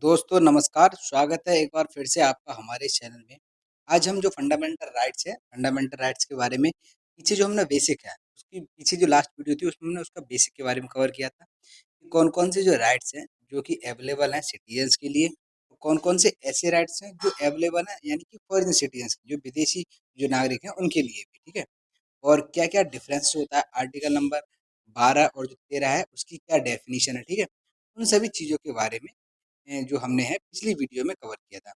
दोस्तों नमस्कार, स्वागत है एक बार फिर से आपका हमारे चैनल में। आज हम जो फंडामेंटल राइट्स के बारे में पीछे जो हमने बेसिक है, उसकी पीछे जो लास्ट वीडियो थी उसमें हमने उसका बेसिक के बारे में कवर किया था कि कौन-कौन से जो राइट्स हैं, जो कि अवेलेबल हैं सिटीज़न्स के लिए, कौन-कौन से ऐसे राइट्स हैं जो अवेलेबल हैं यानी कि फॉरेन सिटीज़न्स जो विदेशी जो नागरिक हैं उनके लिए भी, ठीक है? और क्या-क्या डिफरेंस होता है आर्टिकल नंबर 12 और जो 13 है उसकी क्या डेफिनिशन है, ठीक है? उन सभी चीज़ों के बारे में जो हमने है पिछली वीडियो में कवर किया था।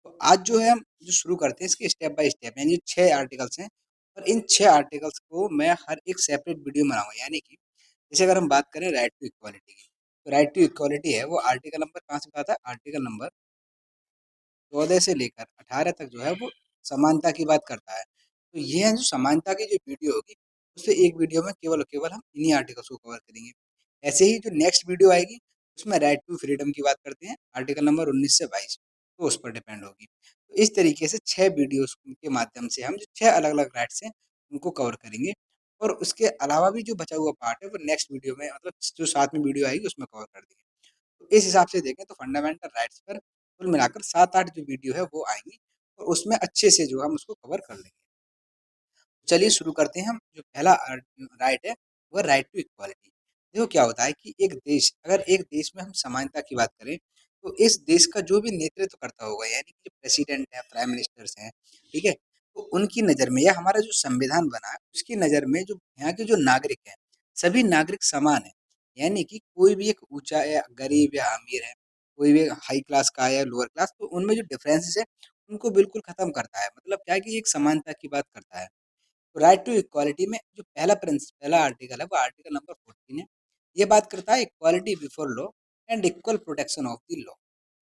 तो आज जो है हम जो शुरू करते हैं इसके स्टेप बाय स्टेप यानी 6 आर्टिकल्स हैं और इन 6 आर्टिकल्स को मैं हर एक सेपरेट वीडियो में बनाऊँगा यानी कि जैसे अगर हम बात करें राइट टू इक्वालिटी की, तो राइट टू इक्वालिटी है वो आर्टिकल नंबर कहाँ से बताता है? आर्टिकल नंबर 14 से लेकर 18 तक जो है वो समानता की बात करता है। तो ये है जो समानता की जो वीडियो होगी, उससे एक वीडियो में केवल और केवल हम इन्हीं आर्टिकल्स को कवर करेंगे। ऐसे ही जो नेक्स्ट वीडियो आएगी, उसमें राइट टू फ्रीडम की बात करते हैं, आर्टिकल नंबर 19 से 22, तो उस पर डिपेंड होगी। तो इस तरीके से 6 वीडियोज़ के माध्यम से हम जो 6 अलग-अलग राइट्स हैं, उनको कवर करेंगे और उसके अलावा भी जो बचा हुआ पार्ट है, वो नेक्स्ट वीडियो में मतलब जो साथ में वीडियो आएगी, उसमें कवर कर देंगे। तो इस हिसाब से देखें तो फंडामेंटल राइट्स पर कुल मिलाकर 7-8 जो वीडियो है वो आएँगी और उसमें अच्छे से जो हम उसको कवर कर लेंगे। चलिए शुरू करते हैं हम जो पहला राइट है वो राइट टू इक्वालिटी। देखो क्या होता है कि अगर एक देश में हम समानता की बात करें तो इस देश का जो भी नेतृत्व करता होगा यानी कि प्रेसिडेंट है, प्राइम मिनिस्टर्स हैं, ठीक है? तो उनकी नज़र में या हमारा जो संविधान बना है उसकी नज़र में जो यहाँ के जो नागरिक हैं, सभी नागरिक समान हैं। यानी कि कोई भी एक ऊँचा या गरीब या अमीर है, कोई भी हाई क्लास का है या लोअर क्लास तो उनमें जो डिफरेंसेस है उनको बिल्कुल खत्म करता है। मतलब क्या है कि एक समानता की बात करता है। राइट टू इक्वालिटी में जो पहला आर्टिकल है वो आर्टिकल नंबर 14 है। ये बात करता है equality before law and equal protection of the law.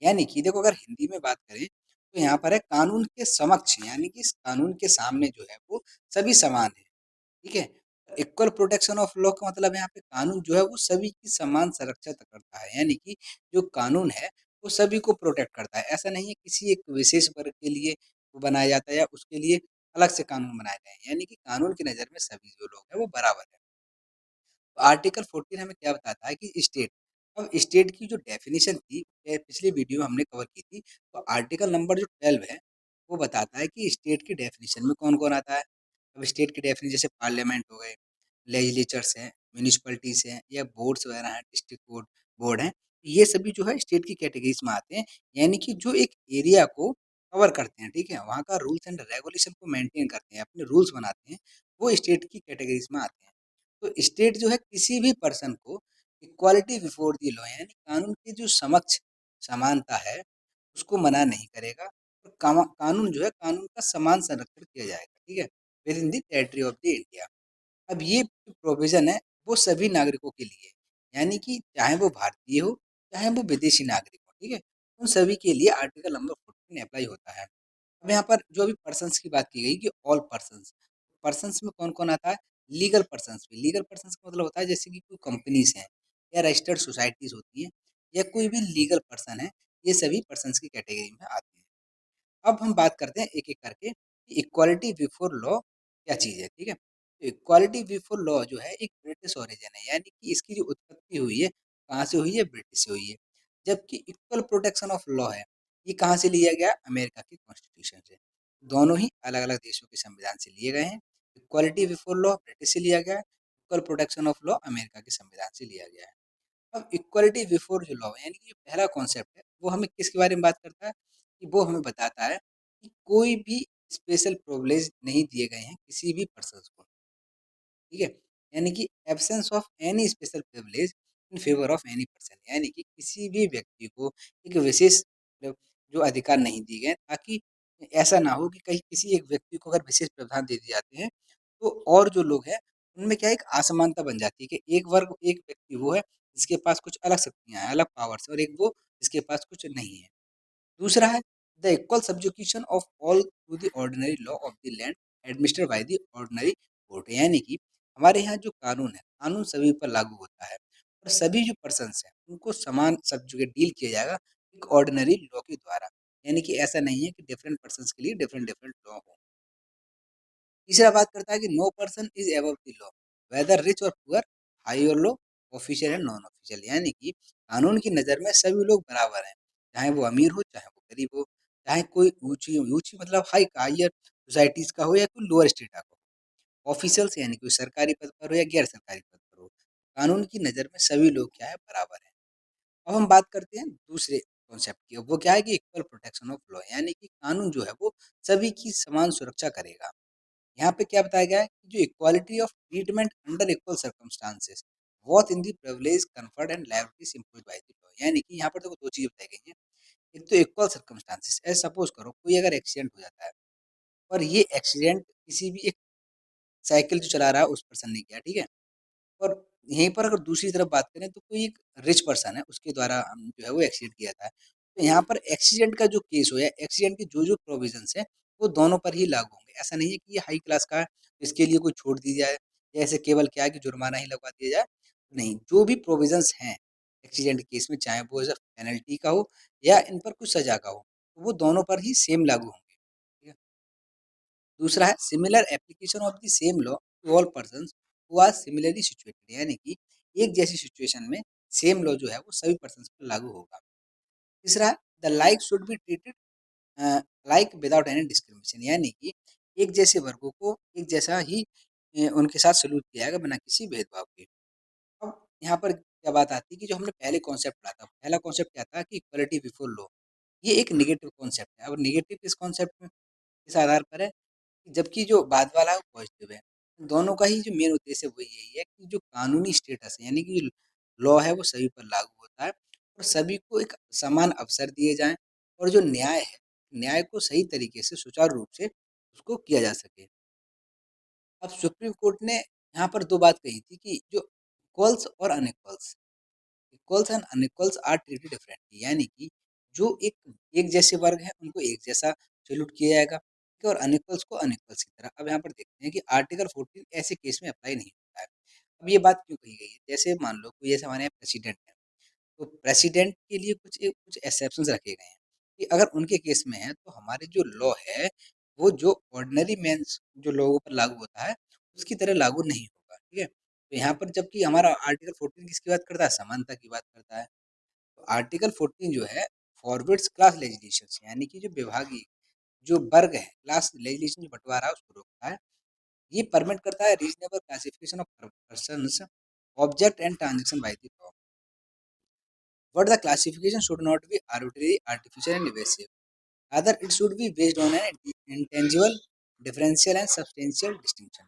यानी कि देखो अगर हिंदी में बात करें तो यहाँ पर है कानून के समक्ष यानी कि इस कानून के सामने जो है वो सभी समान है, ठीक है? इक्वल प्रोटेक्शन ऑफ लॉ का मतलब यहाँ पे कानून जो है वो सभी की समान सुरक्षा तक करता है यानी कि जो कानून है वो सभी को प्रोटेक्ट करता है। ऐसा नहीं है किसी एक विशेष वर्ग के लिए वो बनाया जाता है या उसके लिए अलग से कानून बनाए गए हैं। यानी कि कानून की नज़र में सभी जो लोग हैं वो बराबर हैं। तो आर्टिकल 14 हमें क्या बताता है कि स्टेट, अब स्टेट की जो डेफिनेशन थी पिछली वीडियो में हमने कवर की थी, तो आर्टिकल नंबर जो 12 है वो बताता है कि स्टेट की डेफिनेशन में कौन-कौन आता है। अब स्टेट की डेफिनेशन जैसे पार्लियामेंट हो गए, लेजिस्लेचर्स हैं, म्युनिसिपैलिटीज़ हैं या बोर्ड्स वगैरह हैं, डिस्ट्रिक्ट बोर्ड बोर्ड हैं, ये सभी जो है स्टेट की कैटेगरीज़ में आते हैं। यानी कि जो एक एरिया को कवर करते हैं, ठीक है? वहाँ का रूल्स एंड रेगुलेशन को मेंटेन करते हैं, अपने रूल्स बनाते हैं, वो स्टेट की कैटेगरीज़ में आते हैं। तो स्टेट जो है किसी भी पर्सन को इक्वालिटी बिफोर द लॉ यानी कानून के जो समक्ष समानता है, उसको मना नहीं करेगा और कानून जो है कानून का समान संरक्षण किया जाएगा, ठीक है? With in the territory of the India. अब ये जो प्रोविज़न है, वो सभी नागरिकों के लिए है, यानी कि चाहे वो भारतीय हो, चाहे वो विदेशी नागरिक हो, ठीक है? उन सभी के लिए आर्टिकल नंबर 14 अप्लाई होता है। अब यहाँ पर जो अभी पर्सन्स की बात की गई कि ऑल पर्सन्स, पर्सन्स में कौन-कौन आता है? लीगल पर्सन्स भी, लीगल पर्सन्स का मतलब होता है जैसे कि कोई कंपनीज़ हैं या रजिस्टर्ड सोसाइटीज़ होती हैं या कोई भी लीगल पर्सन है, ये सभी पर्सन्स की कैटेगरी में आते हैं। अब हम बात करते हैं एक-एक करके कि इक्वालिटी बिफोर लॉ क्या चीज़ है, ठीक है? तो इक्वालिटी बिफोर लॉ जो है एक ब्रिटिश ओरिजिन है, यानी कि इसकी जो उत्पत्ति हुई है, कहाँ से हुई है? ब्रिटिश से हुई है। जबकि इक्वल प्रोटेक्शन ऑफ लॉ है, ये कहाँ से लिया गया? अमेरिका की कॉन्स्टिट्यूशन से। दोनों ही अलग-अलग देशों के संविधान से लिए गए हैं। इक्वालिटी बिफोर लॉ ब्रिटिश से लिया गया है, equal protection of law America के संविधान से लिया गया है। अब इक्वालिटी बिफोर जो लॉ यानी कि जो पहला कॉन्सेप्ट है, वो हमें किसके बारे में बात करता है? कि वो हमें बताता है कि कोई भी स्पेशल प्रिविलेज नहीं दिए गए हैं किसी भी पर्सन्स को, ठीक है? यानी कि absence of any special privilege in favour of any person यानी कि किसी भी व्यक्ति को एक विशेष जो अधिकार नहीं दिए गए ताकि ऐसा ना हो कि कहीं किसी एक व्यक्ति को अगर विशेष प्रावधान दे दिए जाते हैं, तो और जो लोग हैं, उनमें क्या है एक असमानता बन जाती है कि एक व्यक्ति वो है जिसके पास कुछ अलग शक्तियाँ हैं, अलग पावर्स हैं और एक वो जिसके पास कुछ नहीं है। दूसरा है the equal subjection of all to the ordinary law of the land administered by the ordinary court यानी कि हमारे यहाँ जो कानून है, कानून सभी पर लागू होता है और सभी जो पर्सन्स हैं, उनको समान सब्जुकेट डील किया जाएगा एक ऑर्डिनरी लॉ के द्वारा। यानी कि ऐसा नहीं है कि डिफरेंट पर्सन्स के लिए डिफरेंट डिफरेंट लॉ हो। तीसरा बात करता है कि no person is above the law whether rich or poor, high or low, official and non official यानी कि कानून की नज़र में सभी लोग बराबर हैं, चाहे वो अमीर हो, चाहे वो गरीब हो, चाहे कोई ऊँची ऊँची मतलब हायर सोसाइटीज़ का हो या कोई लोअर स्टेटा का हो। ऑफ़िशियल्स यानी कोई सरकारी पद पर हो या गैर सरकारी पद पर हो, कानून की नज़र में सभी लोग क्या है बराबर हैं। अब हम बात करते हैं दूसरे कॉन्सेप्ट की, वो क्या है कि इक्वल प्रोटेक्शन ऑफ लॉ यानी कि कानून जो है वो सभी की समान सुरक्षा करेगा। यहाँ पे क्या बताया गया है कि जो equality of treatment under equal circumstances both in the privilege conferred and liabilities imposed by the law यानी कि यहाँ पर देखो दो चीजें बताई गई हैं। एक तो इक्वल सर्कमस्टांसेस ऐसे सपोज करो कोई अगर एक्सीडेंट हो जाता है और ये एक्सीडेंट किसी भी एक साइकिल जो चला रहा है उस पर्सन ने किया, ठीक है। और यहीं पर अगर दूसरी तरफ बात करें तो कोई एक रिच पर्सन है, उसके द्वारा जो है वो एक्सीडेंट किया था। तो यहाँ पर एक्सीडेंट का जो केस हो या एक्सीडेंट के जो-जो प्रोविज़न्स हैं, वो दोनों पर ही लागू होंगे। ऐसा नहीं है कि ये हाई क्लास का है, तो इसके लिए कोई छूट दी जाए या ऐसे केवल क्या है कि जुर्माना ही लगवा दिया जाए। नहीं, जो भी प्रोविज़न्स हैं एक्सीडेंट के केस में, चाहे वो एज़ अ पेनल्टी का हो या इन पर कुछ सज़ा का हो, तो वो दोनों पर ही सेम लागू होंगे। ठीक है? दूसरा है similar application of the same law to all persons who are similarly situated यानी कि एक जैसी सिचुएशन में सेम लॉ जो है वो सभी पर्सन्स पर लागू होगा। तीसरा है the like should be treated like without any discrimination यानी कि एक जैसे वर्गों को एक जैसा ही उनके साथ सलूक किया जाएगा बिना किसी भेदभाव के। अब यहाँ पर क्या बात आती है कि जो हमने पहले कॉन्सेप्ट पढ़ा था, पहला कॉन्सेप्ट क्या था कि इक्वालिटी बिफोर लॉ, ये एक नेगेटिव कॉन्सेप्ट है। अब नेगेटिव किस कॉन्सेप्ट में किस आधार पर है? जबकि जो बाद वाला है वो पॉजिटिव है। दोनों का ही जो मेन उद्देश्य वो यही है कि जो कानूनी स्टेटस है यानी कि जो लॉ है वो सभी पर लागू होता है और सभी को एक समान अवसर दिए जाएँ और जो न्याय है, न्याय को सही तरीके से सुचारू रूप से उसको किया जा सके। अब सुप्रीम कोर्ट ने यहाँ पर 2 बात कही थी कि जो इक्वल्स और unequals, equals and unequals are treated differently यानी कि जो एक जैसे वर्ग हैं उनको एक जैसा सैल्यूट किया जाएगा, ठीक है? और अनइक्वल्स को अनइक्वल्स की तरह। अब यहाँ पर देखते हैं कि आर्टिकल 14 ऐसे केस में अप्लाई नहीं होता है। अब ये बात क्यों कही गई है? जैसे मान लो कोई ऐसे हमारे यहाँ प्रेसिडेंट है, तो प्रेसिडेंट के लिए कुछ एक्सेप्शंस रखे गए हैं कि अगर उनके केस में है तो हमारे जो लॉ है वो जो ऑर्डिनरी मेंस जो लोगों पर लागू होता है उसकी तरह लागू नहीं होगा, ठीक है। तो यहाँ पर जबकि हमारा आर्टिकल 14 किसकी बात करता है, समानता की बात करता है। तो आर्टिकल 14 जो है फॉरवर्ड्स क्लास लेजिस्लेशन यानी कि जो विभागीय जो वर्ग है क्लास लेजिस्लेशन जो बंटवारा है उसको रोकता है। ये परमिट करता है reasonable classification of persons object and transaction by the law, but the classification should not be arbitrary, artificial, and evasive. Rather, it should be based on an intangible, differential, and substantial distinction.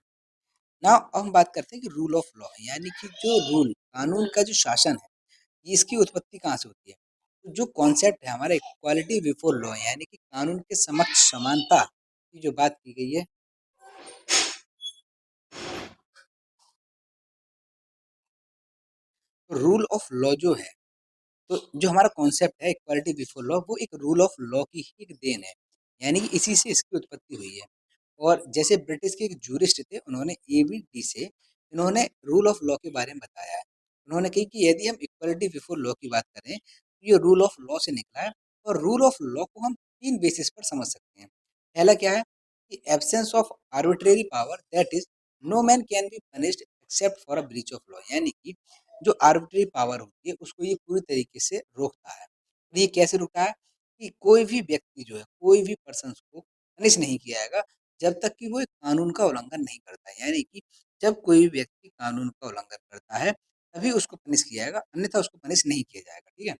Now, अब हम बात करते हैं कि rule of law यानी कि जो rule कानून का जो शासन है ये इसकी उत्पत्ति कहाँ से होती है। तो जो कॉन्सेप्ट है हमारा इक्वालिटी बिफोर लॉ यानी कि कानून के समक्ष समानता की जो बात की गई है, रूल ऑफ लॉ जो है, तो जो हमारा कॉन्सेप्ट है इक्वालिटी बिफोर लॉ वो एक रूल ऑफ लॉ की ही एक देन है यानी कि इसी से इसकी उत्पत्ति हुई है। और जैसे ब्रिटिश के एक जूरिस्ट थे उन्होंने एबीडी से इन्होंने रूल ऑफ लॉ के बारे में बताया है। उन्होंने कही कि यदि हम इक्वालिटी बिफोर लॉ की बात करें तो ये रूल ऑफ लॉ से निकला है और रूल ऑफ लॉ को हम 3 बेसिस पर समझ सकते हैं। पहला क्या है कि absence of arbitrary power that is no man can be punished except for a breach of law यानी कि जो आर्बिट्रेरी पावर होती है उसको ये पूरी तरीके से रोकता है। और ये कैसे रोकता है कि कोई भी व्यक्ति जो है कोई भी पर्सन को पनिश नहीं किया जाएगा जब तक कि वो एक कानून का उल्लंघन नहीं करता है। यानी कि जब कोई भी व्यक्ति कानून का उल्लंघन करता है तभी उसको पनिश किया जाएगा, अन्यथा उसको पनिश नहीं किया जाएगा, ठीक है।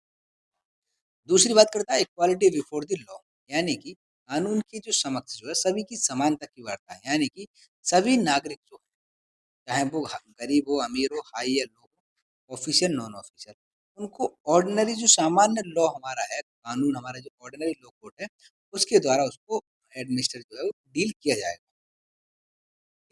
दूसरी बात करता है इक्वालिटी बिफोर द लॉ यानी कि कानून के जो समक्ष जो है सभी की समानता की वार्ता है यानी कि सभी नागरिक जो है चाहे वो गरीब हो अमीर हो हाई या लो हो ऑफिशियल नॉन ऑफिशियल उनको ऑर्डिनरी जो सामान्य लॉ हमारा है कानून हमारा जो ऑर्डिनरी लॉ कोड है उसके द्वारा उसको एडमिनिस्टर जो है वो डील किया जाएगा।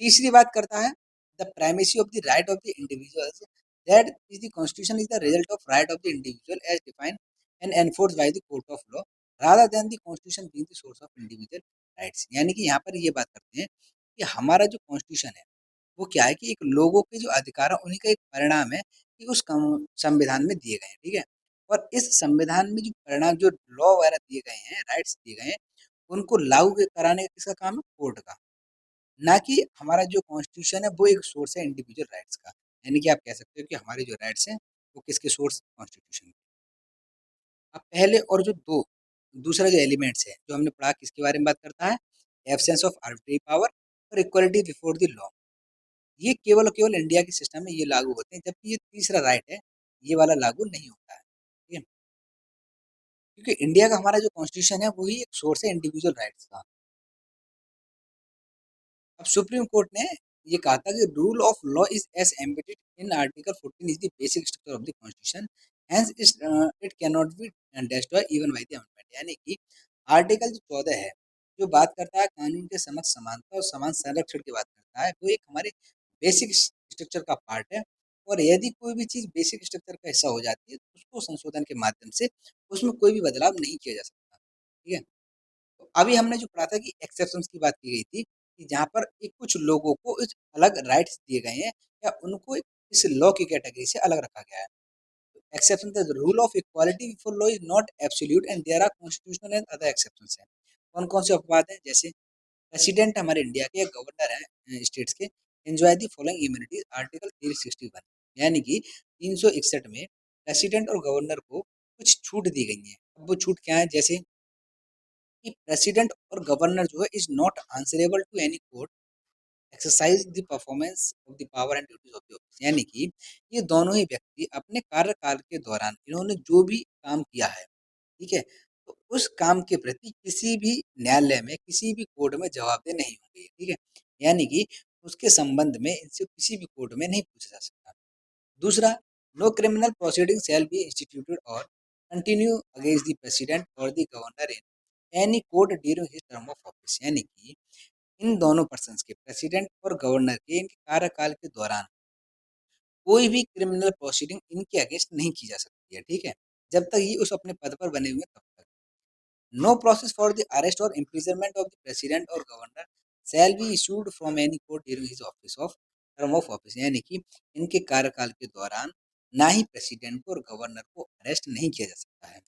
तीसरी बात करता है the primacy of the right of the individuals that is the constitution is the result of right of the individual as defined and enforced by the court of law rather than the constitution being the source of individual rights यानी कि यहाँ पर ये बात करते हैं कि हमारा जो कॉन्स्टिट्यूशन है वो क्या है कि एक लोगों के जो अधिकार है उन्हीं का एक परिणाम है कि उस संविधान में दिए गए हैं, ठीक है। और इस संविधान में जो परिणाम जो लॉ वगैरह दिए गए हैं राइट्स दिए गए हैं उनको लागू कराने का किसका काम है, कोर्ट का। ना कि हमारा जो कॉन्स्टिट्यूशन है वो एक सोर्स है इंडिविजुअल राइट्स का। यानी कि आप कह सकते हो कि हमारे जो राइट्स हैं वो किसके सोर्स कॉन्स्टिट्यूशन के। अब पहले और जो 2 दूसरा जो एलिमेंट्स है, जो हमने पढ़ा किसके बारे में बात करता है? एब्सेंस ऑफ आर्बिट्रेरी पावर और इक्वालिटी बिफोर द लॉ। ये केवल और केवल इंडिया के सिस्टम में ये लागू होते हैं, जबकि ये तीसरा राइट है, ये वाला लागू नहीं होता है। ठीक है? क्योंकि इंडिया का हमारा जो कॉन्स्टिट्यूशन है, वही एक सोर्स है इंडिविजुअल राइट्स का। अब सुप्रीम कोर्ट ने ये कहा था कि rule of law is as embedded in article 14 is the basic structure of the constitution, hence it can not be destroy even by the amendment. यानी कि आर्टिकल जो 14 है, जो बात करता है कानून के समक्ष समानता और समान संरक्षण की बात करता है, वो एक हमारे बेसिक स्ट्रक्चर का पार्ट है। और यदि कोई भी चीज बेसिक स्ट्रक्चर का हिस्सा हो जाती है, तो उसको संशोधन के माध्यम से उसमें कोई भी बदलाव नहीं किया जा सकता। ठीक है? तो अभी हमने जो पढ़ा था कि एक्सेप्शंस की बात की गई थी, कि जहाँ पर एक कुछ लोगों को कुछ अलग राइट्स दिए गए हैं, या उनको इस लॉ की कैटेगरी से अलग रखा गया है। Exception the rule of equality before law is not absolute and there are constitutional and other exceptions हैं। कौन-कौन से अपवाद हैं? जैसे प्रेसिडेंट हमारे इंडिया के गवर्नर हैं स्टेट्स के, enjoy the following immunities article 361, यानी कि 361 में प्रेसिडेंट और गवर्नर को कुछ छूट दी गई हैं। अब वो छूट क्या है? जैसे कि प्रेसिडेंट और गवर्नर जो है is not answerable to any court exercise the performance of the power and duties of the office. यानी कि ये दोनों ही व्यक्ति अपने कार्यकाल के दौरान इन्होंने जो भी काम किया है, ठीक है, तो उस काम के प्रति किसी भी न्यायालय में, किसी भी कोर्ट में जवाबदेह नहीं होंगे। ठीक है? यानी कि उसके संबंध में इनसे किसी भी कोर्ट में नहीं पूछा जा सकता। दूसरा, no criminal proceeding shall be instituted or continue against the president or the governor in any court during his term of office. यानी कि इन दोनों पर्सन्स के, प्रेसिडेंट और गवर्नर के, इनके कार्यकाल के दौरान कोई भी क्रिमिनल प्रोसीडिंग इनके अगेंस्ट नहीं की जा सकती है। ठीक है? जब तक ये उस अपने पद पर बने हुए हैं, तब तक। No process for the arrest or imprisonment of the president or governor shall be issued from any court during his office of term of office. यानी कि इनके कार्यकाल के दौरान ना ही प्रेसिडेंट को और गवर्नर को अरेस्ट नहीं किया जा सकता है।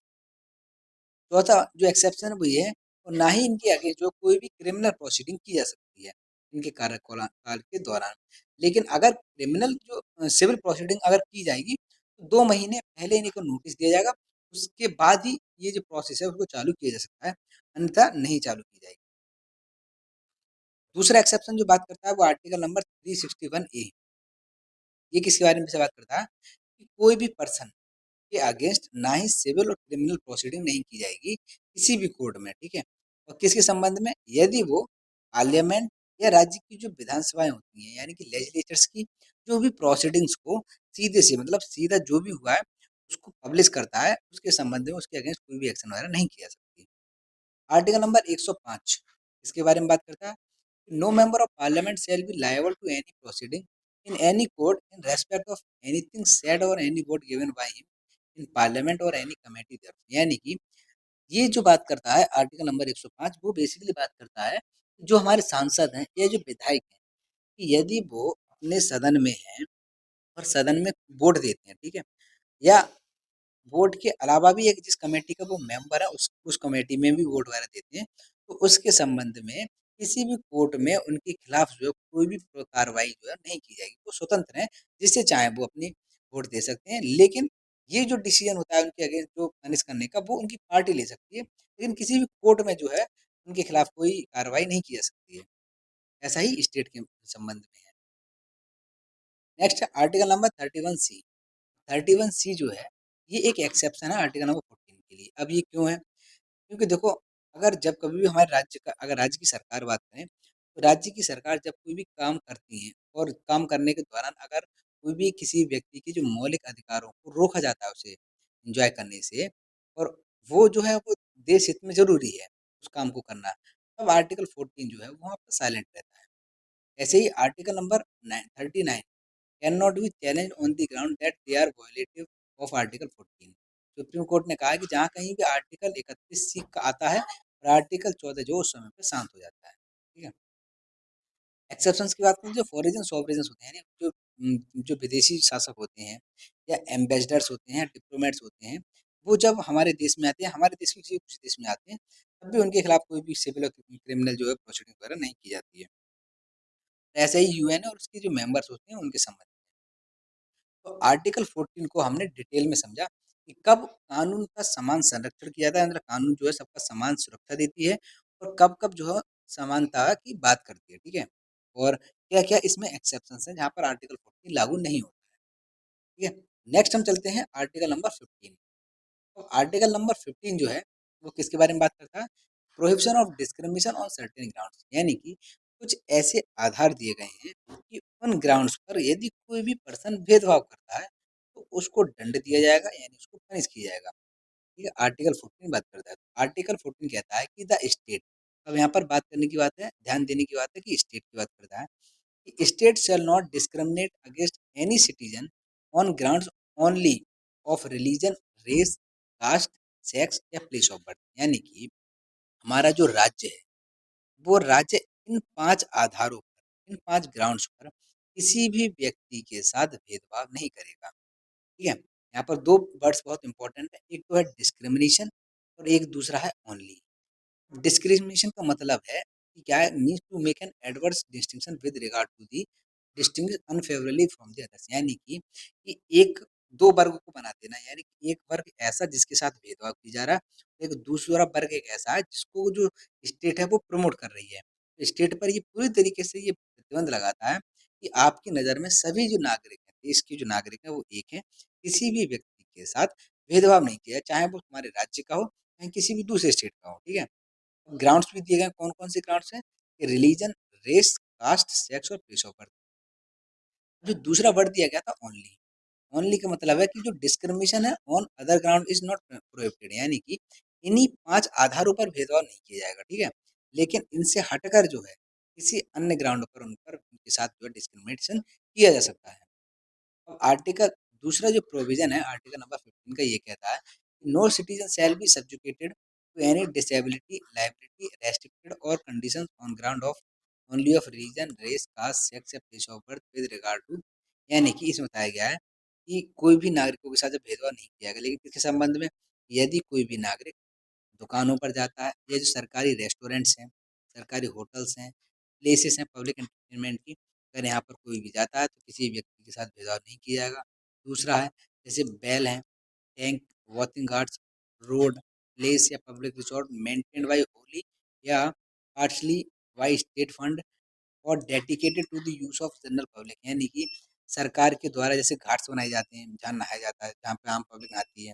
चौथा जो एक्सेप्शन है वो ये है, और ना ही इनके आगे जो कोई भी क्रिमिनल प्रोसीडिंग की जा सकती है इनके कार्यकाल काल के दौरान। लेकिन अगर क्रिमिनल जो सिविल प्रोसीडिंग अगर की जाएगी, तो 2 महीने पहले इन्हीं को नोटिस दिया जाएगा, उसके बाद ही ये जो प्रोसेस है उसको चालू किया जा सकता है, अन्यथा नहीं चालू की जाएगी। दूसरा एक्सेप्शन जो बात करता है वो आर्टिकल नंबर 361 ए। ये किसके बारे में से बात करता है? कि कोई भी पर्सन के अगेंस्ट ना ही सिविल और क्रिमिनल प्रोसीडिंग नहीं की जाएगी किसी भी कोर्ट में। ठीक है? और किसके संबंध में? यदि वो पार्लियामेंट या राज्य की जो विधानसभाएं होती हैं, यानी कि लेजिस्लेचर्स की जो भी प्रोसीडिंग्स को सीधे से, मतलब सीधा जो भी हुआ है उसको पब्लिश करता है, उसके संबंध में उसके अगेंस्ट कोई भी एक्शन वगैरह नहीं किया जा सकती। आर्टिकल नंबर 105 इसके बारे में बात करता है, no member of parliament shall be liable to any proceeding in any court in respect of anything said और any vote given by him in parliament और एनी कमेटी देयर। यानी कि ये जो बात करता है आर्टिकल नंबर 105, वो बेसिकली बात करता है जो हमारे सांसद हैं या जो विधायक हैं, कि यदि वो अपने सदन में हैं और सदन में वोट देते हैं, ठीक है, या वोट के अलावा भी एक जिस कमेटी का वो मेंबर है उस कमेटी में भी वोट वगैरह देते हैं, तो उसके संबंध में किसी भी कोर्ट में उनके खिलाफ जो है कोई भी कार्रवाई जो है नहीं की जाएगी। वो स्वतंत्र हैं, जिससे चाहे वो अपनी वोट दे सकते हैं। लेकिन ये जो डिसीजन होता है उनके अगेंस्ट जो पनिश करने का, वो उनकी पार्टी ले सकती है, लेकिन किसी भी कोर्ट में जो है उनके खिलाफ कोई कार्रवाई नहीं की जा सकती है। ऐसा ही स्टेट के संबंध में है। नेक्स्ट आर्टिकल नंबर 31 सी। 31 सी जो है, ये एक एक्सेप्शन है आर्टिकल नंबर 14 के लिए। अब ये क्यों है? क्योंकि देखो, अगर जब कभी भी हमारे राज्य का, अगर राज्य की सरकार बात करें, तो राज्य की सरकार जब कोई भी काम करती है और काम करने के दौरान अगर कोई भी किसी व्यक्ति के जो मौलिक अधिकारों को रोका जाता है उसे एन्जॉय करने से, और वो जो है वो देश हित में ज़रूरी है उस काम को करना, तब आर्टिकल 14 जो है वहाँ पर साइलेंट रहता है। ऐसे ही article number 39 can not be challenge on the ground that they are violative of article 14। Supreme court ने कहा है कि जहाँ कहीं भी आर्टिकल 31 सी का आता है और आर्टिकल 14 जो उस समय पे शांत हो जाता है। ठीक है? एक्सेप्शंस की बात करें, जो फॉरेन सॉवरेन्स होते हैं, यानी जो जो विदेशी शासक होते हैं या एम्बेसडर्स होते हैं, डिप्लोमेट्स होते हैं, वो जब हमारे देश में आते हैं, हमारे देश के किसी दूसरे देश में आते हैं, तब भी उनके खिलाफ कोई भी सिविल और क्रिमिनल जो है प्रोसीडिंग वगैरह नहीं की जाती है। ऐसे ही यूएन और उसके जो मेंबर्स होते हैं उनके संबंध में। तो आर्टिकल 14 को हमने डिटेल में समझा कि कब कानून का समान संरक्षण किया जाता है, मतलब कानून जो है सबका समान सुरक्षा देती है और कब-कब जो है समानता की बात करती है, ठीक है? और क्या-क्या इसमें एक्सेप्शंस हैं जहाँ पर आर्टिकल 14 लागू नहीं होता है, ठीक है? नेक्स्ट हम चलते हैं आर्टिकल नंबर 15। तो आर्टिकल नंबर 15 जो है, वो किसके बारे में बात करता है? Prohibition of discrimination on certain grounds, यानी कि कुछ ऐसे आधार दिए गए हैं कि उन ग्राउंड्स पर यदि कोई भी पर्सन भेदभाव करता है, तो उसको दंड दिया जाएगा, यानी उसको पनिश किया जाएगा। ठीक है, आर्टिकल 14 बात करता है। आर्टिकल 14 कहता है कि द स्टेट, अब यहाँ पर बात करने की बात है, ध्यान देने की बात है कि स्टेट की बात करता है कि state shall not discriminate against any citizen on grounds only of religion, race, caste, sex या प्लेस ऑफ बर्थ, यानी कि हमारा जो राज्य है, वो राज्य इन 5 आधारों पर, इन 5 ग्राउंड्स पर किसी भी व्यक्ति के साथ भेदभाव नहीं करेगा। ठीक है? यहाँ पर 2 वर्ड्स बहुत इंपॉर्टेंट है, एक तो है डिस्क्रिमिनेशन और एक दूसरा है ओनली। डिस्क्रिमिनेशन का मतलब है कि क्या है, means to make an adverse distinction with regard to the distinguish unfavourably from the others, यानी कि एक 2 वर्ग को बना देना, यानी कि एक वर्ग ऐसा जिसके साथ भेदभाव किया जा रहा है, एक दूसरा वर्ग एक ऐसा है जिसको जो स्टेट है वो प्रमोट कर रही है। तो स्टेट पर ये पूरी तरीके से ये प्रतिबंध लगाता है कि आपकी नज़र में सभी जो नागरिक हैं, देश के जो नागरिक हैं वो एक हैं, किसी भी व्यक्ति के साथ भेदभाव नहीं किया, चाहे वो तुम्हारे राज्य का हो, चाहे किसी भी दूसरे स्टेट का हो, ठीक है? ग्राउंड्स भी दिए गए हैं, कौन-कौन से ग्राउंड्स हैं? कि रिलीजन, रेस, कास्ट, सेक्स और प्लेस ऑफ बर्थ। जो दूसरा वर्ड दिया गया था ओनली, ओनली का मतलब है कि जो डिस्क्रिमिनेशन है on other ground is not prohibited, यानी कि इन्हीं 5 आधारों पर भेदभाव नहीं किया जाएगा, ठीक है? लेकिन इनसे हटकर जो है, किसी अन्य ग्राउंड पर उन पर उनके साथ जो है डिस्क्रिमिनेशन किया जा सकता है। अब आर्टिकल दूसरा जो प्रोविज़न है आर्टिकल नंबर 15 का ये कहता है, no citizen shall be subjected to any disability, liability, restricted और conditions on ground of only of reason, race, caste, sex या place of birth with regard to, यानी कि इसमें बताया गया है कि कोई भी नागरिकों के साथ जब भेदभाव नहीं किया गया, लेकिन किसके संबंध में? यदि कोई भी नागरिक दुकानों पर जाता है, ये जो सरकारी रेस्टोरेंट्स हैं, सरकारी होटल्स हैं, प्लेसेस हैं पब्लिक एंटरटेनमेंट की, अगर यहाँ पर कोई भी जाता है तो किसी व्यक्ति के साथ भेदभाव नहीं किया जाएगा। दूसरा है, जैसे बेल हैं, tank, watching guards, road, place या public resort maintained by wholly या पार्शली बाय स्टेट फंड और dedicated to the use of general public, यानी कि सरकार के द्वारा जैसे घाट्स बनाए जाते हैं, जहाँ नहाया जाता है, जहाँ पे आम पब्लिक नहाती है।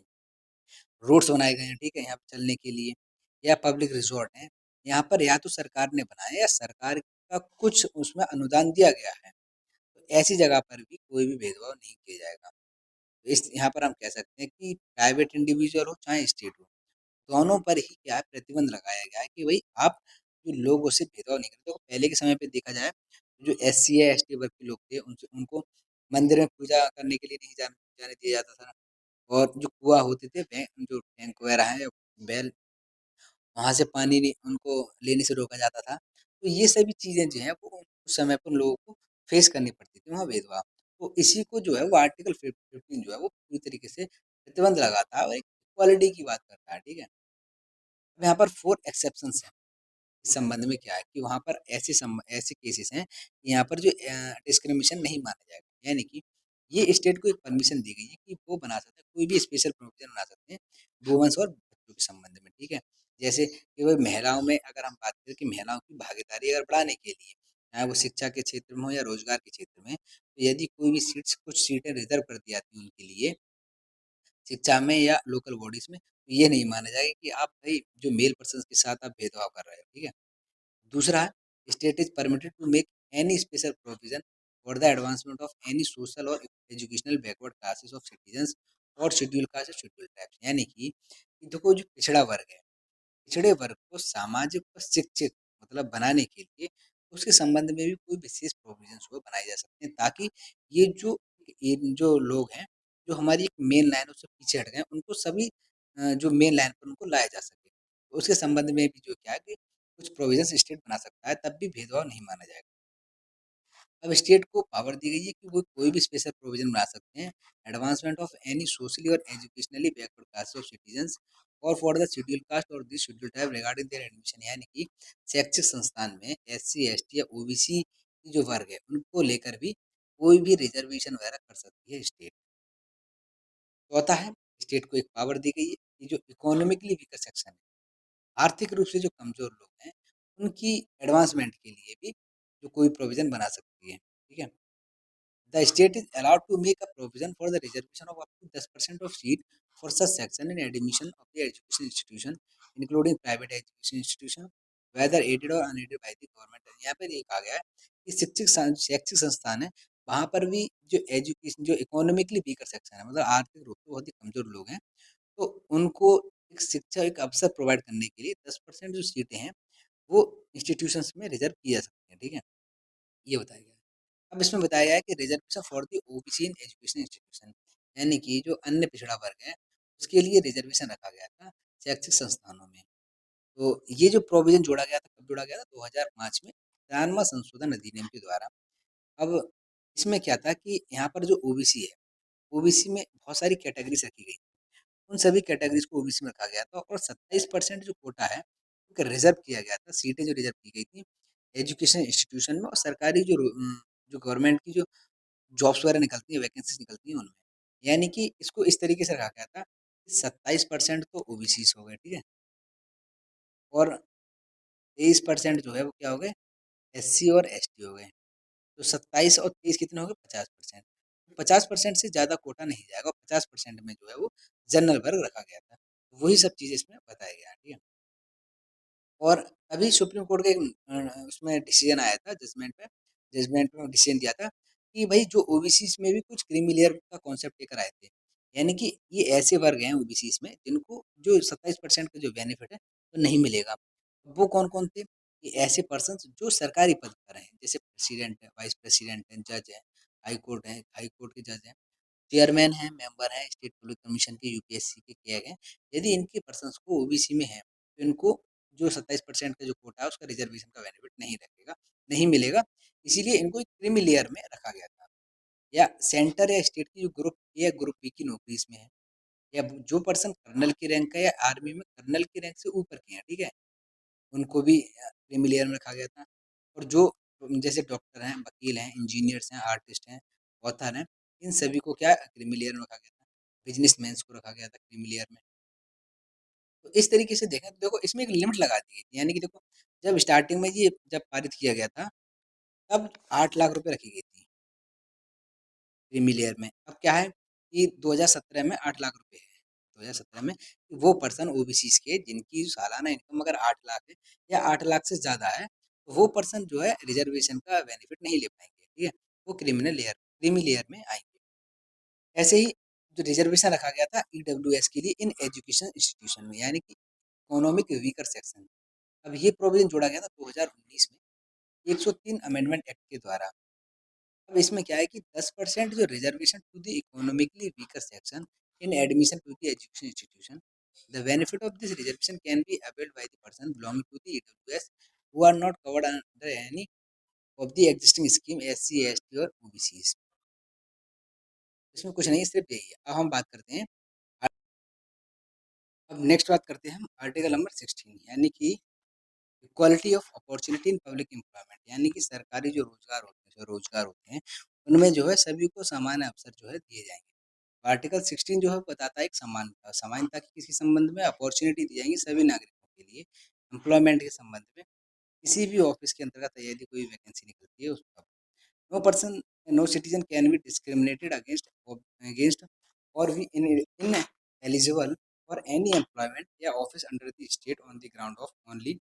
रोड्स बनाए गए हैं, ठीक है? यहाँ पे चलने के लिए या पब्लिक रिज़ॉर्ट हैं, यहाँ पर या तो सरकार ने बनाया है या सरकार का कुछ उसमें अनुदान दिया गया है। तो ऐसी जगह पर भी कोई भी भेदभाव नहीं किया जाएगा। तो इस यहाँ पर हम कह सकते हैं कि प्राइवेट इंडिविजुअल हो चाहे स्टेट हो, दोनों पर ही क्या है प्रतिबंध लगाया गया है कि भई आप जो लोगों से भेदभाव नहीं करते हो। पहले के समय पे देखा जाए, जो एससी या एसटी वर्ग के लोग थे उनसे उनको मंदिर में पूजा करने के लिए नहीं जाने दिया जाता था। और जो कुआँ होते थे, जो टैंक वगैरह हैं या वेल, वहाँ से पानी नहीं उनको लेने से रोका जाता था। तो ये सभी चीज़ें जो हैं वो उस समय पर लोगों को फेस करनी पड़ती थी वहाँ भेदभाव। तो इसी को जो है वो आर्टिकल 15 जो है वो पूरी तरीके से प्रतिबंध लगाता है और एक इक्वालिटी की बात करता है, ठीक है? अब यहाँ पर 4 एक्सेप्शंस हैं। इस संबंध में क्या है कि वहाँ पर ऐसे केसेस हैं कि यहाँ पर जो डिस्क्रिमिनेशन नहीं माना जाएगा। यानी कि ये स्टेट को एक परमिशन दी गई है कि वो बना सकते हैं, कोई भी स्पेशल प्रोविज़न बना सकते हैं वुमेन्स और बच्चों के संबंध में, ठीक है? जैसे कि वो महिलाओं में अगर हम बात करें कि महिलाओं की भागीदारी अगर बढ़ाने के लिए, चाहे वो शिक्षा के क्षेत्र में हो या रोज़गार के क्षेत्र में, तो यदि कोई भी कुछ सीटें रिज़र्व कर दी जाती हैं उनके लिए शिक्षा में या लोकल बॉडीज़ में, तो ये नहीं माना जाएगा कि आप भई जो मेल पर्सन्स के साथ आप भेदभाव कर रहे हो, ठीक है? दूसरा है, state is permitted to make any special provision for the advancement of any social और educational backward classes of citizens और शेड्यूल्ड कास्ट और शेड्यूल्ड ट्राइब्स, यानी कि देखो जो पिछड़ा वर्ग है, पिछड़े वर्ग को सामाजिक और शिक्षित मतलब बनाने के लिए उसके संबंध में भी कोई विशेष प्रोविज़न्स वो बनाए जा सकते हैं ताकि ये जो लोग हैं, जो हमारी एक मेन लाइन उससे पीछे हट गए हैं, उनको सभी जो मेन लाइन पर उनको लाया जा सके। तो उसके संबंध में भी जो क्या है कि कुछ प्रोविज़न्स स्टेट बना सकता है, तब भी भेदभाव नहीं माना जाएगा। अब स्टेट को पावर दी गई है कि वो कोई भी स्पेशल प्रोविज़न बना सकते हैं, एडवांसमेंट ऑफ एनी सोशली और educationally backward class of citizens और फॉर द शेड्यूल्ड कास्ट और the scheduled tribe regarding their admission, यानी कि शैक्षिक संस्थान में एससी, एसटी या ओबीसी की जो वर्ग है, उनको लेकर भी कोई भी रिज़र्वेशन वगैरह कर सकती है स्टेट। चौथा है स्टेट को एक पावर दी गई है कि जो इकोनॉमिकली वीकर सेक्शन है, आर्थिक रूप से जो कमज़ोर लोग हैं, उनकी एडवांसमेंट के लिए भी जो कोई प्रोविज़न बना सकती है, ठीक है? The state is allowed to make a provision for the reservation of up to 10% of seat for such section in admission of the education institution, including private education institution, whether aided or unaided by the government. यहाँ पर ये कहा गया है कि शैक्षिक संस्थान है, वहाँ पर भी जो एजुकेशन जो इकोनॉमिकली वीकर सेक्शन है, मतलब आर्थिक रूप से बहुत ही कमज़ोर लोग हैं, तो उनको एक शिक्षा एक अवसर प्रोवाइड करने के लिए 10% जो सीटें हैं, वो इंस्टीट्यूशंस में रिजर्व की जा सकती हैं, ठीक है? ये बताया गया है। अब इसमें बताया गया है कि reservation for the OBC in education institution, यानी कि जो अन्य पिछड़ा वर्ग है, उसके लिए रिजर्वेशन रखा गया था शैक्षिक संस्थानों में। तो ये जो प्रोविज़न जोड़ा गया था, कब जोड़ा गया था? 2005 में 93वां संशोधन अधिनियम के द्वारा। अब इसमें क्या था कि यहाँ पर जो ओबीसी है, ओबीसी में बहुत सारी कैटेगरीज़ रखी गई। उन सभी कैटेगरीज़ को ओबीसी में रखा गया था और 27% जो कोटा है, एक रिज़र्व किया गया था, सीटें जो रिज़र्व की गई थी, एजुकेशन इंस्टीट्यूशन में और सरकारी जो गवर्नमेंट की जो जॉब्स वगैरह निकलती हैं, वैकेंसीज़ निकलती हैं उनमें। यानी कि इसको इस तरीके से रखा गया था कि 27% तो ओबीसीज़ हो गए, ठीक है? और 23% जो है वो क्या हो गए? एससी और एसटी हो गए। तो 27 और 23 कितने हो गए? 50%। 50% से ज़्यादा कोटा नहीं जाएगा और 50% में जो है वो जनरल वर्ग रखा गया था। वही सब चीज़ें इसमें बताया गया है, ठीक है? और अभी सुप्रीम कोर्ट का एक उसमें डिसीजन आया था जजमेंट में डिसीजन दिया था कि भाई जो ओबीसीज़ में भी कुछ क्रीमी लेयर का कॉन्सेप्ट लेकर आए थे। यानी कि ये ऐसे वर्ग हैं ओबीसीज़ में जिनको जो 27% का जो बेनिफिट है वो नहीं मिलेगा। वो कौन-कौन थे? ये ऐसे पर्सन्स जो सरकारी पद पर हैं, जैसे प्रेसिडेंट है, वाइस प्रेसिडेंट हैं, जज हैं, हाई कोर्ट के जज हैं, चेयरमैन हैं, मेंबर हैं, स्टेट पुलिस कमीशन के यूपीएससी के किए गए। यदि इनके पर्सन्स को ओबीसी में हैं, तो इनको जो 27% का जो कोटा है उसका रिजर्वेशन का बेनिफिट नहीं मिलेगा। इसीलिए इनको एक क्रीमी लेयर में रखा गया था। या सेंटर या स्टेट की जो ग्रुप ए या ग्रुप बी की नौकरी इसमें है, या जो पर्सन कर्नल की रैंक का या आर्मी में कर्नल की रैंक से ऊपर के हैं, ठीक है? उनको भी क्रीमी लेयर में रखा गया था। और जो जैसे डॉक्टर हैं, वकील हैं, इंजीनियर्स हैं, आर्टिस्ट हैं, ऑथर हैं, इन सभी को क्या क्रीमी लेयर में रखा गया था। बिज़नेसमैन्स को रखा गया था क्रीमी लेयर में। तो इस तरीके से देखें तो देखो इसमें एक लिमिट लगा दी गई थी। यानी कि देखो जब स्टार्टिंग में ये जब पारित किया गया था, तब 8 लाख रुपए रखी गई थी क्रीमी लेयर में। अब क्या है कि 2017 में 8 लाख रुपए है। 2017 में वो पर्सन ओबीसीज़ के जिनकी सालाना इनकम अगर 8 लाख है या 8 लाख से ज़्यादा है, तो वो पर्सन जो है रिज़र्वेशन का बेनिफिट नहीं ले पाएँगे, ठीक है? वो क्रीमी लेयर में आएँगे। ऐसे ही जो रिज़र्वेशन रखा गया था ईडब्ल्यूएस के लिए इन एजुकेशन इंस्टीट्यूशन में, यानी कि इकोनॉमिक वीकर सेक्शन। अब ये प्रोविज़न जोड़ा गया था 2019 में 103 अमेंडमेंट एक्ट के द्वारा। अब इसमें क्या है कि 10% जो reservation to the economically weaker section in admission to the education institution, the benefit of this reservation can be availed by the person belonging to the EWS who are not covered under any of the existing scheme SC, ST और OBCs. इसमें कुछ नहीं, सिर्फ यही है। अब हम बात करते हैं, अब नेक्स्ट बात करते हैं हम आर्टिकल नंबर 16, यानी कि equality of opportunity in public employment, यानी कि सरकारी जो रोजगार होते हैं उनमें जो है सभी को समान अवसर जो है दिए जाएंगे। आर्टिकल 16 जो है बताता है एक समानता की किसी संबंध में अपॉर्चुनिटी दी जाएंगी सभी नागरिकों के लिए एम्प्लॉयमेंट के संबंध में। किसी भी ऑफिस के अंतर्गत यदि कोई वैकेंसी निकलती है उसका no person no citizen can be discriminated against और be ineligible for any employment या office under the state on the ground of only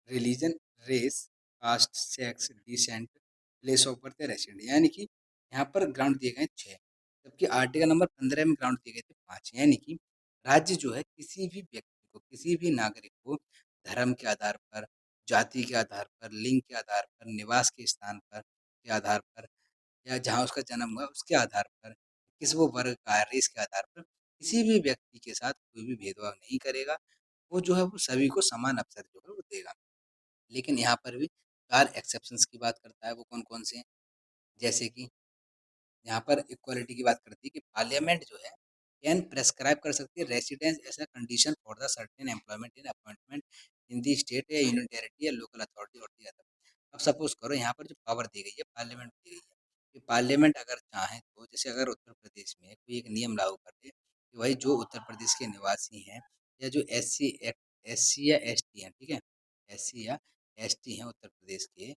religion, race, caste, sex, descent, place of birth या resident. यानी कि यहाँ पर ground दिए गए 6, जबकि आर्टिकल नंबर 15 में ग्राउंड दिए गए थे 5। यानी कि राज्य जो है किसी भी व्यक्ति को, किसी भी नागरिक को धर्म के आधार पर, जाति के आधार पर, लिंग के आधार पर, निवास के स्थान पर के आधार पर, या जहाँ उसका जन्म हुआ उसके आधार पर, किस वो वर्ग का है, रेस के आधार पर, किसी भी व्यक्ति के साथ कोई भी भेदभाव नहीं करेगा। वो जो है वो सभी को समान अवसर जो है वो देगा। लेकिन यहाँ पर भी 4 एक्सेप्शंस की बात करता है, वो कौन-कौन से हैं? जैसे कि यहाँ पर इक्वालिटी की बात करती है कि पार्लियामेंट जो है कैन प्रेस्क्राइब कर सकती है residence as a condition for the certain employment in appointment in the state या यूनियन टेरिटरी या लोकल अथॉरिटी और दी अदर। अब सपोज़ करो यहाँ पर जो पावर दी गई है, पार्लियामेंट को दी गई है, कि पार्लियामेंट अगर चाहे तो जैसे अगर उत्तर प्रदेश में कोई एक नियम लागू कर दे कि भाई जो उत्तर प्रदेश के निवासी हैं या जो एससी या एसटी हैं, ठीक है? एससी या एसटी हैं उत्तर प्रदेश के,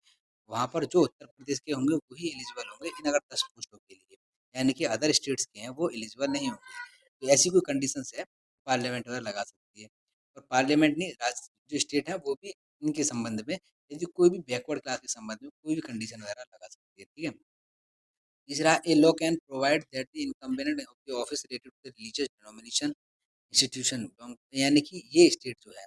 वहाँ पर जो उत्तर प्रदेश के होंगे वही एलिजिबल होंगे इन अगर 10 पोस्टों के लिए। यानी कि अदर स्टेट्स के हैं वो एलिजिबल नहीं होंगे। तो ऐसी कोई कंडीशंस है, पार्लियामेंट वगैरह लगा सकती है। और पार्लियामेंट नहीं, राज्य जो स्टेट है वो भी इनके संबंध में, यदि कोई भी बैकवर्ड क्लास के संबंध में कोई भी कंडीशन वगैरह लगा सकती है, ठीक है? तीसरा, a law can provide that the incumbent of the office related to the religious denomination institution, यानी कि ये स्टेट जो है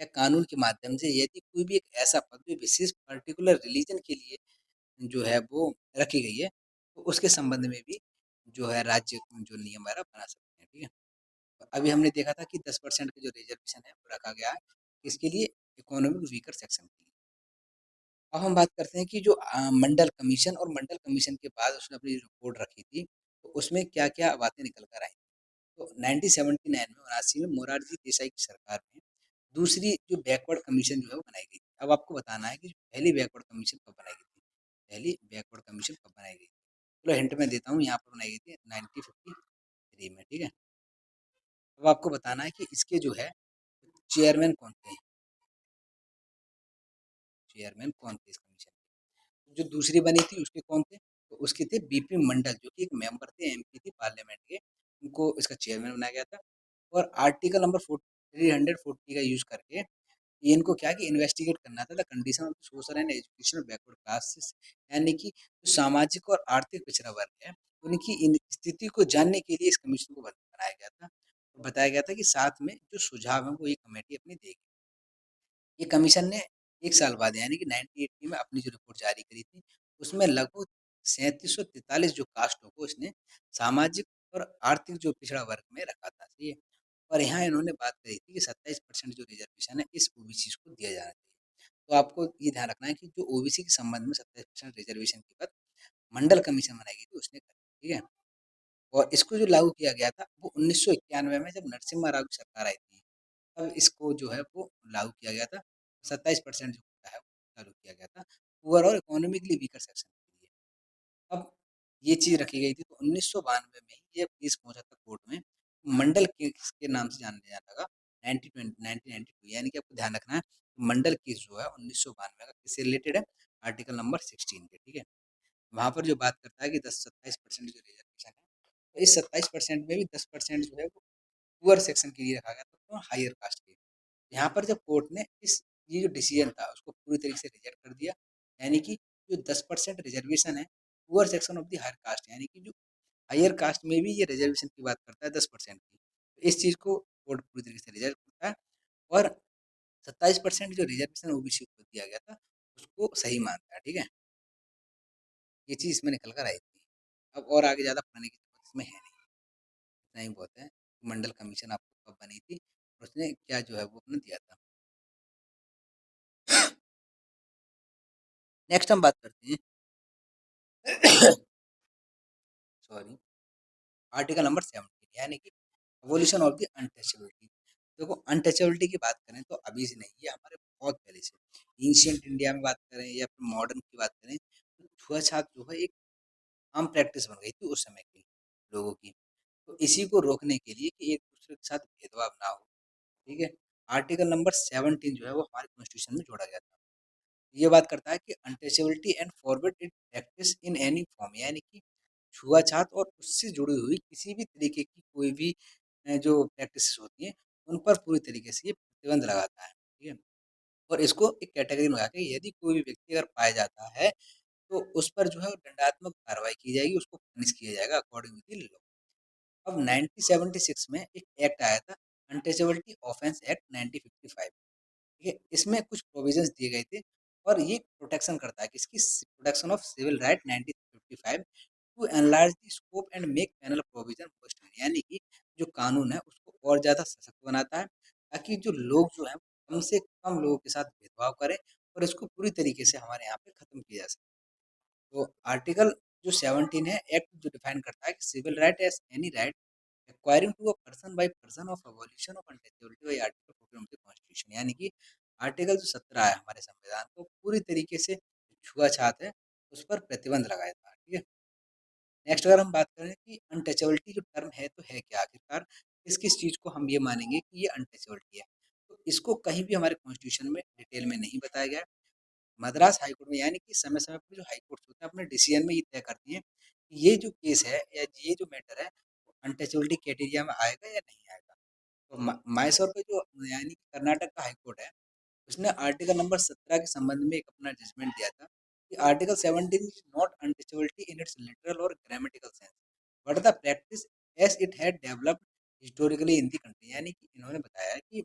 या कानून के माध्यम से यदि कोई भी एक ऐसा पद भी विशेष पर्टिकुलर रिलीजन के लिए जो है वो रखी गई है, तो उसके संबंध में भी जो है राज्य जो नियम वगैरह बना सकते हैं, ठीक है? तो अभी हमने देखा था कि 10% का जो रिजर्वेशन है वो रखा गया है किसके लिए? इकोनॉमिक वीकर सेक्शन के लिए। अब हम बात करते हैं कि जो मंडल कमीशन और मंडल कमीशन के बाद उसने अपनी रिपोर्ट रखी थी, तो उसमें क्या-क्या बातें निकल कर आई। तो 1979 में 79 में मोरारजी देसाई की सरकार में दूसरी जो बैकवर्ड कमीशन जो है वो बनाई गई थी। अब आपको बताना है कि पहली बैकवर्ड कमीशन कब बनाई गई थी? पहली बैकवर्ड कमीशन कब बनाई गई थी? चलो हिंट मैं देता हूँ, यहाँ पर बनाई गई थी 1953 में, ठीक है? अब आपको बताना है कि इसके जो है चेयरमैन कौन थे? चेयरमैन कौन थे इस कमीशन के? जो दूसरी बनी थी उसके कौन थे? तो उसके थे बीपी मंडल, जो कि एक मेंबर थे, एमपी थे पार्लियामेंट के, उनको इसका चेयरमैन बनाया गया था। और आर्टिकल नंबर 340 का यूज करके ये इनको क्या कि इन्वेस्टिगेट करना था the condition of social and educational backward classes, यानी कि जो सामाजिक और आर्थिक पिछड़ा वर्ग है उनकी इन स्थिति को जानने के लिए इस कमीशन को बनाया गया था। और बताया गया था कि साथ में जो सुझाव है वो ये कमेटी अपनी देगी। ये कमीशन ने 1 साल बाद यानी कि 1980 में अपनी जो रिपोर्ट जारी करी थी, उसमें लगभग 3743 जो कास्टों को इसने सामाजिक और आर्थिक जो पिछड़ा वर्ग में रखा था, सही है? और यहाँ इन्होंने बात करी थी कि 27% जो रिजर्वेशन है इस ओबीसी को दिया जाना चाहिए। तो आपको ये ध्यान रखना है कि जो ओबीसी के संबंध में 27% रिजर्वेशन की बात मंडल कमीशन बनाई गई थी उसने करी, ठीक है? और इसको जो लागू किया गया था वो 1991 में जब नरसिम्हा राव की सरकार आई थी, तब इसको जो है वो लागू किया गया था। 27% जो होता है वो लागू किया गया था पुअर और इकोनॉमिकली वीकर सेक्शन के लिए। अब ये चीज़ रखी गई थी तो 1992 में ही ये केस पहुंचा था कोर्ट में, मंडल केस के नाम से जाना जाने लगा। 1992 यानी कि आपको ध्यान रखना है, मंडल केस जो है 1992 का किससे रिलेटेड है? आर्टिकल नंबर 16 के, ठीक है? वहाँ पर जो बात करता है कि 27% जो रिजर्वेशन है, तो इस 27% में भी 10% जो है वो पुअर सेक्शन के लिए रखा गया था, तो हायर कास्ट के। यहाँ पर जब कोर्ट ने ये जो डिसीजन था उसको पूरी तरीके से रिजेक्ट कर दिया, यानी कि जो 10% रिजर्वेशन है poor section of the higher caste, यानी कि जो हायर कास्ट में भी ये रिजर्वेशन की बात करता है 10% की, तो इस चीज़ को कोर्ट पूरी तरीके से रिजेक्ट करता है। और 27% जो रिजर्वेशन ओबीसी को दिया गया था उसको सही मानता है, ठीक है? ये चीज़ इसमें निकल कर आई थी। अब और आगे ज़्यादा पढ़ने की जरूरत इसमें है नहीं, इतना ही बहुत है। मंडल कमीशन आपको कब बनी थी और उसने क्या जो है वो अपने दिया था। नेक्स्ट हम बात करते हैं सॉरी, आर्टिकल नंबर 17 यानी कि एबॉलिशन ऑफ द अनटचेबिलिटी। देखो अनटचेबिलिटी की बात करें तो अभी से नहीं, ये हमारे बहुत पहले से एंशियंट इंडिया में बात करें या फिर मॉडर्न की बात करें तो छुआछात जो है एक आम प्रैक्टिस बन गई थी उस समय के लोगों की। तो इसी को रोकने के लिए कि एक दूसरे के साथ भेदभाव ना हो, ठीक है, आर्टिकल नंबर 17 जो है वो हमारे कॉन्स्टिट्यूशन में जोड़ा गया था। ये बात करता है कि untouchability and forward it practice in any form, यानी कि छुआछात और उससे जुड़ी हुई किसी भी तरीके की कोई भी जो प्रैक्टिस होती हैं उन पर पूरी तरीके से ये प्रतिबंध लगाता है, ठीक है? और इसको एक कैटेगरी में लगा के यदि कोई भी व्यक्ति अगर पाया जाता है तो उस पर जो है वो दंडात्मक कार्रवाई की जाएगी, उसको पनिश किया जाएगा अकॉर्डिंग टू द लॉ। अब 1976 में एक एक्ट आया था, अनटचेबिलिटी ऑफेंस एक्ट 1955, ठीक है? इसमें कुछ प्रोविजंस दिए गए थे और ये प्रोटेक्शन करता है किसकी? Protection of civil right 1955 to enlarge the scope and make penal provision more strict, यानी कि जो कानून है उसको और ज़्यादा सशक्त बनाता है ताकि जो लोग जो हैं कम से कम लोगों के साथ भेदभाव करें और इसको पूरी तरीके से हमारे यहाँ पे खत्म किया जा सके। तो आर्टिकल जो 17 है एक्ट जो डिफाइन करता है कि civil right as any right acquiring to a person by person of abolition of untouchability by article 14 of the constitution, यानी कि आर्टिकल जो 17 है हमारे संविधान को पूरी तरीके से छुआछात है उस पर प्रतिबंध लगाया था, ठीक है? नेक्स्ट अगर हम बात करें कि अनटचेबिलिटी जो टर्म है तो है क्या आखिरकार? किस-किस चीज़ को हम ये मानेंगे कि ये अनटचेबिलिटी है। तो इसको कहीं भी हमारे कॉन्स्टिट्यूशन में डिटेल में नहीं बताया गया है। मद्रास हाई कोर्ट में यानी कि समय-समय पे जो हाई कोर्ट्स होते हैं अपने डिसीजन में ये तय करती हैं कि ये जो केस है या ये जो मैटर है, वो अनटचेबिलिटी क्राइटेरिया में आएगा या नहीं आएगा। तो माइसोर पे जो यानी कि कर्नाटक का हाई कोर्ट है, उसने आर्टिकल नंबर 17 के संबंध में एक अपना जजमेंट दिया था कि article 17 is not untouchability in its literal और grammatical sense, but the practice as it had developed historically in the country. यानी कि इन्होंने बताया है कि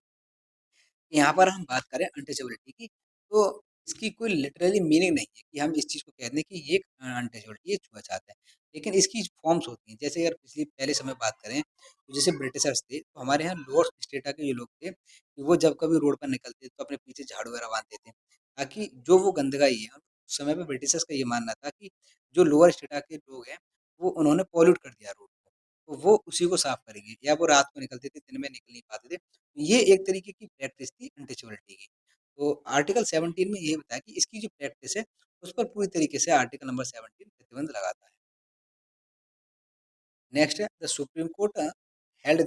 यहाँ पर हम बात करें अनटचेबिलिटी की, तो इसकी कोई लिटरली मीनिंग नहीं है कि हम इस चीज़ को कह दें कि ये अनटचेबिलिटी, ये छुआ-छात है। लेकिन इसकी फॉर्म्स होती हैं, जैसे अगर पिछली पहले समय बात करें, तो जैसे ब्रिटिशर्स थे, तो हमारे यहाँ लोअर स्ट्रेटा के जो लोग थे, कि वो जब कभी रोड पर निकलते तो अपने पीछे झाड़ू वगैरह बाँधते थे, ताकि जो वो गंदगाई है, उस समय पे ब्रिटिशर्स का ये मानना था कि जो लोअर स्ट्रेटा के लोग हैं, वो उन्होंने पॉल्यूट कर दिया रोड को, तो वो उसी को साफ करेंगे या वो रात को निकलते थे, दिन में निकल नहीं पाते थे। ये एक तरीके की प्रैक्टिस थी अनटचेबिलिटी की। तो आर्टिकल 17 में ये बताया कि इसकी जो प्रैक्टिस है, उस पर पूरी तरीके से आर्टिकल नंबर 17 प्रतिबंध लगाता है। नेक्स्ट है the supreme court held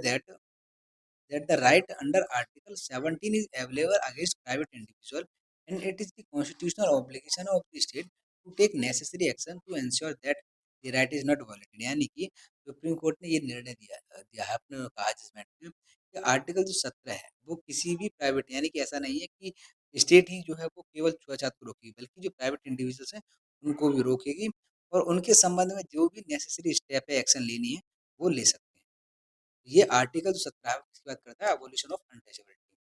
that the right under Article 17 is available against private individual, and it is the constitutional obligation of the state to take necessary action to ensure that the right is not violated। यानी कि supreme court ने ये निर्णय दिया है, अपने कहा judgement में कि आर्टिकल जो 17 है वो किसी भी प्राइवेट, यानी कि ऐसा नहीं है कि स्टेट ही जो है वो केवल छुआछात को रोकेगी, बल्कि जो प्राइवेट इंडिविजुअल्स हैं उनको भी रोकेगी, और उनके संबंध में जो भी नेसेसरी स्टेप है, एक्शन लेनी है, वो ले सकते हैं। ये आर्टिकल जो 17 है इसकी बात करता है एबोलिशन ऑफ अनटचेबिलिटी।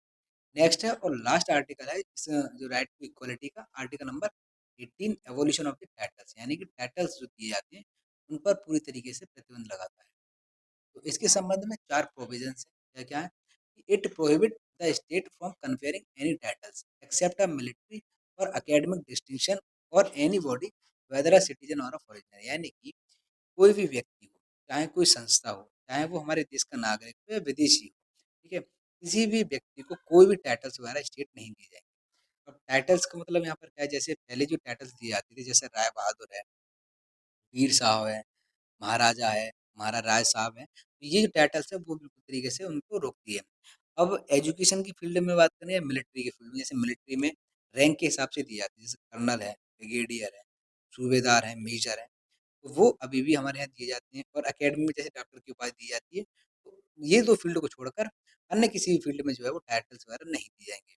नेक्स्ट है और लास्ट आर्टिकल है इस जो राइट टू इक्वालिटी का, article number 18 abolition of the titles, यानी कि टाइटल्स जो दिए जाते हैं उन पर पूरी तरीके से प्रतिबंध लगाता है। तो इसके संबंध में 4 प्रोविजंस हैं। क्या-क्या है? It prohibit the state from conferring any titles except a military और एकेडमिक डिस्टिंक्शन और any body whether a citizen और अ फॉरेनर। यानी कि कोई भी व्यक्ति हो, चाहे कोई संस्था हो, चाहे वो हमारे देश का नागरिक हो या विदेशी हो, ठीक है? किसी भी व्यक्ति को कोई भी टाइटल्स वगैरह स्टेट नहीं दिए जाएँगे। अब टाइटल्स का मतलब यहाँ पर क्या है, जैसे पहले जो टाइटल्स दिए जाते थे, जैसे राय बहादुर है, वीर साहब है, महाराजा है, महाराज राय साहब हैं, तो ये जो टाइटल्स है वो बिल्कुल तरीके से उनको रोकती है। अब एजुकेशन की फील्ड में बात करें या मिलिट्री की फील्ड में, जैसे मिलिट्री में रैंक के हिसाब से दी जाती है, जैसे कर्नल है, ब्रिगेडियर है, सूबेदार है, मेजर है। तो वो अभी भी हमारे यहाँ दिए जाते हैं, और अकेडमी में जैसे डॉक्टर की उपाधि दी जाती है। तो ये 2 फ़ील्ड को छोड़कर अन्य किसी भी फ़ील्ड में जो है वो टाइटल्स वगैरह नहीं दिए जाएँगे।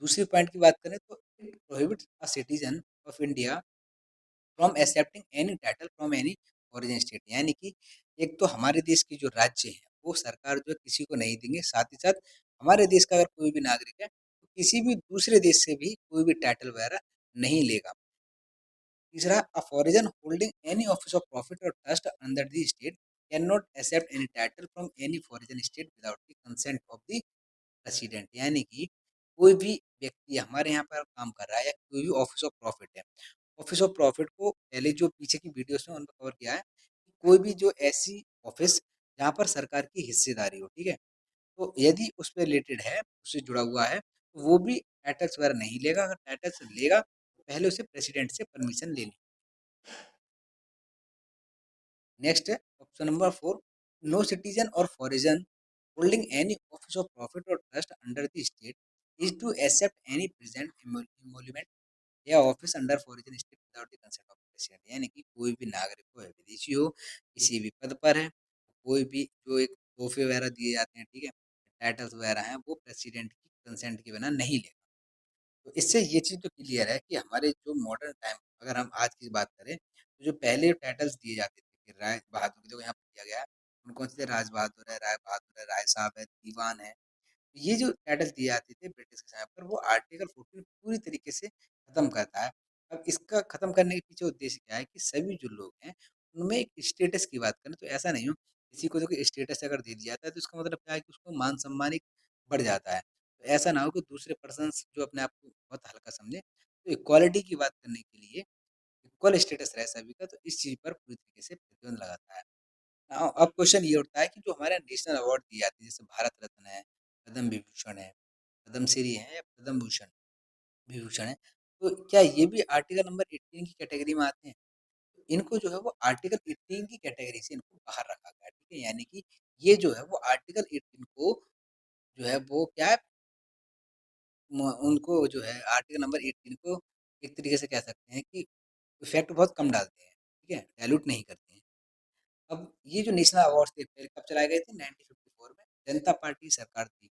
दूसरी पॉइंट की बात करें तो it prohibits a citizen of India from accepting any title from any foreign state. यानी कि एक तो हमारे देश के जो राज्य हैं, वो सरकार जो है किसी को नहीं देंगे, साथ ही साथ हमारे देश का अगर कोई भी नागरिक है, तो किसी भी दूसरे देश से भी कोई भी टाइटल वगैरह नहीं लेगा। तीसरा, a foreign holding any office of profit और trust under the state can not accept any title from any foreign state without the consent of the president. यानी कि कोई भी व्यक्ति हमारे यहाँ पर काम कर रहा है या कोई भी ऑफिस ऑफ प्रॉफिट है, ऑफिस ऑफ प्रॉफिट को पहले जो पीछे की वीडियोस में उनको कवर किया है, कोई भी जो ऐसी ऑफिस जहाँ पर सरकार की हिस्सेदारी हो, ठीक है? तो यदि उस पे रिलेटेड है, उससे जुड़ा हुआ है, तो वो भी टाइटल्स वगैरह नहीं लेगा। अगर टाइटल्स लेगा, तो पहले उसे प्रेसिडेंट से परमिशन लेनी। नेक्स्ट है ऑप्शन नंबर 4, नो सिटीजन और foreign holding any office of profit और trust under the state is to accept any present emolument या office under foreign state without the consent of president. यानी कि कोई भी नागरिक हो या विदेशी हो, किसी भी पद पर है, कोई भी जो एक तोहफे वगैरह दिए जाते हैं, ठीक है, टाइटल्स वगैरह हैं, वो प्रेसिडेंट की कंसेंट के बिना नहीं लेगा। तो इससे ये चीज़ तो क्लियर है कि हमारे जो मॉडर्न टाइम, अगर हम आज की बात करें, तो जो पहले टाइटल्स दिए जाते थे कि राय बहादुर, जो यहाँ पर दिया गया है, कौन-कौन से थे, राज बहादुर है, राय बहादुर है, राय साहब है, दीवान है। ये जो टाइटल्स दिए जाते थे ब्रिटिश के समय पर, वो आर्टिकल 14 पूरी तरीके से खत्म करता है। अब इसका खत्म करने के पीछे उद्देश्य क्या है कि सभी जो लोग हैं, उनमें एक स्टेटस की बात करें तो ऐसा नहीं हो, किसी को देखो स्टेटस अगर दे दिया जाता है तो इसका मतलब क्या है कि उसको मान-सम्मान एक बढ़ जाता है। तो ऐसा ना हो कि दूसरे पर्सन्स जो अपने आप को बहुत हल्का समझें, तो इक्वालिटी की बात करने के लिए इक्वल स्टेटस रहे सभी का, तो इस चीज़ पर पूरी तरीके से प्रतिबंध लगाता है। अब क्वेश्चन ये उठता है कि जो हमारे नेशनल अवार्ड दिए जाते हैं, जैसे भारत रत्न है, पद्म विभूषण है, पद्मश्री है या पद्म भूषण विभूषण है, तो क्या ये भी आर्टिकल नंबर 18 की कैटेगरी में आते हैं? तो इनको जो है वो आर्टिकल 18 की कैटेगरी से इनको बाहर रखा गया है, ठीक है? यानी कि ये जो है वो आर्टिकल 18 को जो है वो क्या है उनको जो है आर्टिकल नंबर 18 को एक तरीके से कह सकते हैं कि इफेक्ट बहुत कम डालते हैं, ठीक है, डायलूट नहीं करते हैं। अब ये जो नेशनल अवार्ड थे पहले कब चलाए गए थे 1954 में, जनता पार्टी सरकार थी,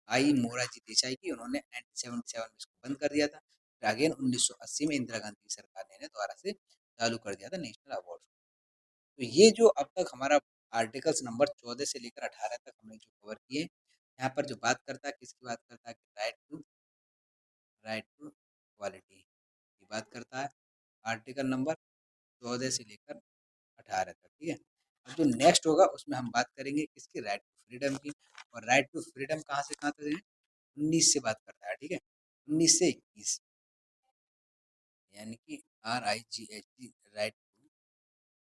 आई मोरारजी देसाई की, उन्होंने 1977 में इसको बंद कर दिया था, फिर अगेन 1980 में इंदिरा गांधी की सरकार ने इन्हें दोबारा से चालू कर दिया था नेशनल अवार्ड। तो ये जो अब तक हमारा आर्टिकल्स नंबर 14 से लेकर 18 तक हमने जो कवर किए, यहाँ पर जो बात करता है किसकी बात करता है, राइट टू क्वालिटी की बात करता है, आर्टिकल नंबर 14 से लेकर 18 तक, ठीक है। अब जो नेक्स्ट होगा उसमें हम बात करेंगे किसकी, राइट टू फ्रीडम की। और राइट टू फ्रीडम कहाँ से कहाँ तक है, 19 से बात करता है, ठीक है, 19 से 21, यानी कि RIGHT, right to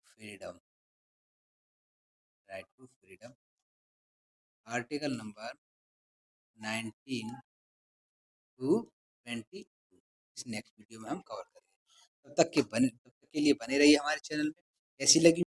freedom, right to freedom, article number 19 to 22 इस नेक्स्ट वीडियो में हम कवर करेंगे। तब तक के लिए बने रहिए हमारे चैनल में। कैसी लगी